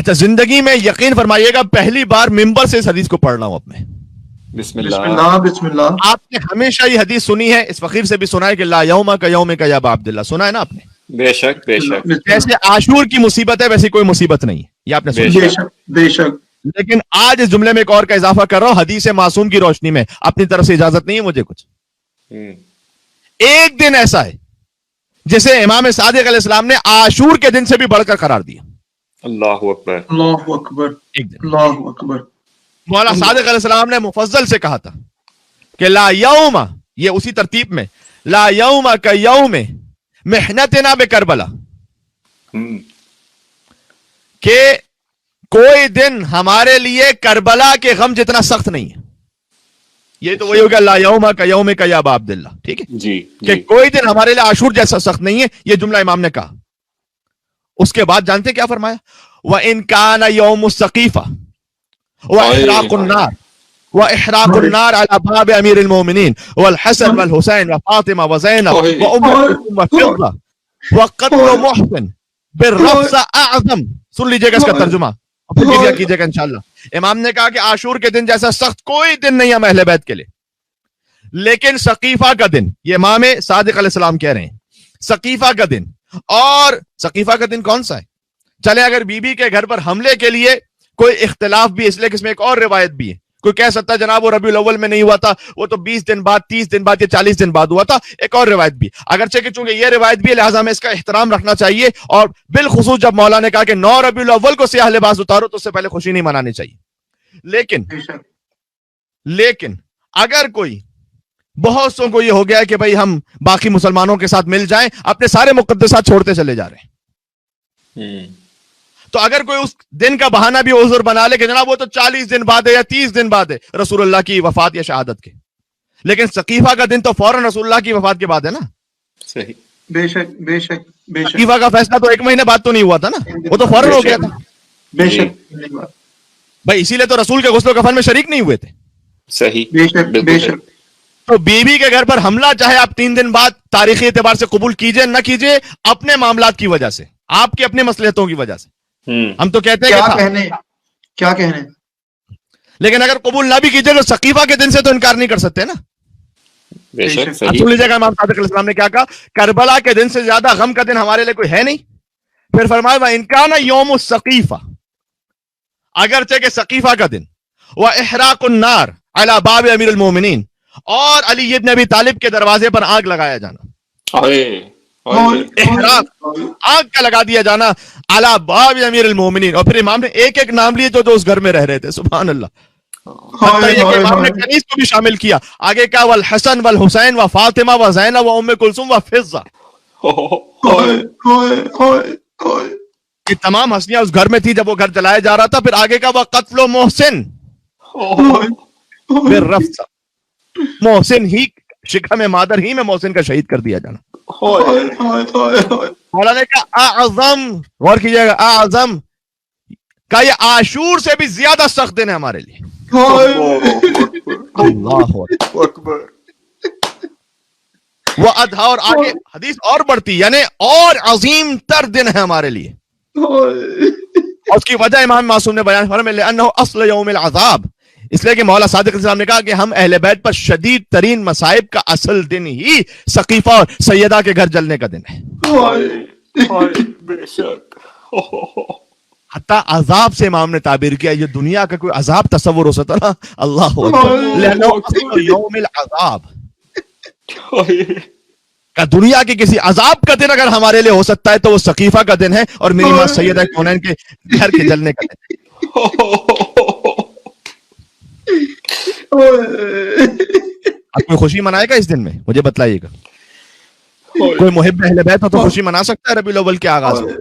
اچھا زندگی میں یقین فرمائیے گا پہلی بار ممبر سے اس حدیث کو پڑھ رہا ہوں اپنے. بسم اللہ بسم اللہ. آپ نے ہمیشہ یہ حدیث سنی ہے, اس فقیر سے بھی سنا ہے کہ لا یوم کا یوم کا یا ابا عبداللہ, سنا ہے نا آپ نے؟ بے شک بے شک جیسے عاشور کی مصیبت ہے ویسی کوئی مصیبت نہیں ہے, یہ آپ نے سنا. بے شک بے شک. لیکن آج اس جملے میں ایک اور کا اضافہ کر رہا ہوں حدیث معصوم کی روشنی میں, اپنی طرف سے اجازت نہیں ہے مجھے کچھ. ایک دن ایسا ہے جسے امام صادق علیہ السلام نے عاشور کے دن سے بھی بڑھ کر قرار دیا. اللہ اکبر اللہ اکبر ایک دن اللہ اکبر. مولا صادق علیہ السلام نے مفضل سے کہا تھا کہ لا یوم, یہ اسی ترتیب میں, لا یوم کا یوم محنتنا بکربلا, کہ کوئی دن ہمارے لیے کربلا کے غم جتنا سخت نہیں ہے. یہ تو وہی ہوگا لا یوم کا یوم کا یا ابا عبداللہ, ٹھیک ہے جی کہ کوئی دن ہمارے لیے عاشور جیسا سخت نہیں ہے. یہ جملہ امام نے کہا. اس کے بعد جانتے کیا فرمایا؟ وَإِن كَانَ يَوْمُ السَّقِيفَةِ وَإِحْرَاقُ النَّارِ وَإِحْرَاقُ النَّارِ عَلَى بَابِ أَمِيرِ الْمُؤْمِنِينَ وَالْحَسَنِ وَالْحُسَيْنِ وَفَاطِمَةَ وَزَيْنَبَ وَأُمُّ كُلْثُومَ وَفِضَّةَ وَقَتْلُ مُحْسِنٍ بِالرَّفْثِ أَعْظَمُ. سن لیجئے گا اس کا ترجمہ, پھر کیجئے گا انشاءاللہ. امام نے کہا کہ عاشور کے دن جیسا سخت کوئی دن نہیں ہے اہل بیت کے لیے, لیکن سقیفہ کا دن, یہ امام صادق علیہ السلام کہہ رہے ہیں, سقیفہ کا دن. اور سقیفہ کا دن کون سا ہے؟ چلے اگر بی بی کے گھر پر حملے کے لیے کوئی اختلاف بھی, اس لیے کہ اس میں ایک اور روایت بھی ہے, کوئی کہہ سکتا ہے جناب وہ ربیع الاول میں نہیں ہوا تھا, وہ تو 20 دن بعد 30 دن بعد یا 40 دن بعد ہوا تھا, ایک اور روایت بھی. اگرچہ کہ چونکہ یہ روایت بھی ہے لہٰذا ہمیں اس کا احترام رکھنا چاہیے, اور بالخصوص جب مولا نے کہا کہ 9 ربیع الاول کو سیاہ لباس اتارو تو اس سے پہلے خوشی نہیں منانی چاہیے. لیکن اگر کوئی بہت سو کو یہ ہو گیا کہ بھئی ہم باقی مسلمانوں کے ساتھ مل جائیں, اپنے سارے مقدسات چھوڑتے چلے جا رہے ہیں, تو اگر کوئی اس دن کا بہانہ بھی عذر بنا لے کہ جناب وہ تو 40 دن بعد ہے یا 30 دن بعد ہے رسول اللہ کی وفات یا شہادت کے, لیکن سقیفہ کا دن تو فوراً رسول اللہ کی وفات کے بعد ہے نا. صحیح. بے شک بے شک بے شک. سقیفہ کا فیصلہ تو 1 مہینے بعد تو نہیں ہوا تھا نا, وہ تو فوراً ہو گیا تھا. بے شک بھائی اسی لیے تو رسول کے غسل و کفن میں شریک نہیں ہوئے تھے. صحیح. بے شک بے شک. تو بیوی کے گھر پر حملہ چاہے آپ 3 دن بعد تاریخی اعتبار سے قبول کیجئے نہ کیجئے, اپنے معاملات کی وجہ سے, آپ کی اپنی مصلحتوں کی وجہ سے, ہم تو کہتے ہیں کیا کہنے, لیکن اگر قبول نہ بھی کیجئے تو سقیفہ کے دن سے تو انکار نہیں کر سکتے نا. بے شک. سن لیجیے گا امام صادق علیہ السلام نے کیا کہا, کربلا کے دن سے زیادہ غم کا دن ہمارے لیے کوئی ہے نہیں. پھر فرمایا وَإِن كَانَ يَوْمُ السَّقِيفَةِ, اگرچہ کہ سقیفہ کا دن, وَإِحْرَاقُ النَّارِ عَلَى بَابِ أَمِيرِ الْمُؤْمِنِينَ, اور علی ابن ابی طالب کے دروازے پر آگ لگایا جانا, احراق آگ کا لگا دیا جانا, علی باب امیر المومنین. اور پھر امام نے ایک ایک نام لیے جو اس گھر میں رہ رہے تھے, سبحان اللہ. حتیٰ یہ کہ امام نے کنیز کو بھی شامل کیا, آگے کہا والحسن والحسین وفاطمہ وزینب وام کلثوم وفضہ, یہ تمام ہستیاں اس گھر میں تھی جب وہ گھر جلایا جا رہا تھا. پھر آگے کہا وقتل محسن بالرفث, محسن ہی شکم مادر ہی میں محسن کا شہید کر دیا جانا. مولا نے کہا اعظم, غور کیجئے گا, اعظم کا یہ عاشور سے بھی زیادہ سخت دن ہے ہمارے لیے. اللہ اکبر. وہ ادھا, اور آگے حدیث اور بڑھتی, یعنی اور عظیم تر دن ہے ہمارے لیے. اور اس کی وجہ امام معصوم نے بیان فرمایا لأنہ اصل یوم العذاب, اس لیے کہ مولا صادق علیہ السلام نے کہا کہ ہم اہل بیت پر شدید ترین مصائب کا اصل دن ہی سقیفہ اور سیدہ کے گھر جلنے کا دن ہے. بے شک. حتیٰ عذاب سے امام نے تعبیر کیا, یہ دنیا کا کوئی عذاب تصور ہو سکتا نا, اللہ اکبر, لأنہ اصل یوم العذاب, کہ دنیا کے کسی عذاب کا دن اگر ہمارے لیے ہو سکتا ہے تو وہ سقیفہ کا دن ہے, اور میری ماں سیدہ کونین کے گھر کے جلنے کا دن ہے. آپ کوئی خوشی منائے گا اس دن میں؟ مجھے بتلائیے گا. کوئی محب اہل بیت ہو تو خوشی منا سکتا ہے ربیع الاول کے آغاز میں؟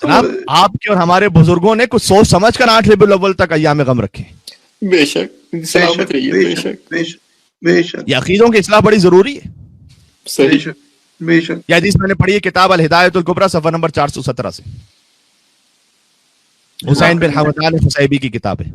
جناب آپ کے اور ہمارے بزرگوں نے کچھ سوچ سمجھ کر 8 ربیع الاول تک ایام غم رکھے. بے شک, سلامت رہیے. بے شک بے شک. یہ عقیدوں کی اصلاح بڑی ضروری ہے. صحیح. بے شک. یہ حدیث میں نے پڑھی ہے کتاب الہدایۃ الکبریٰ صفحہ نمبر 417 سے, حسین بن حمدان حسیبی کی کتاب ہے.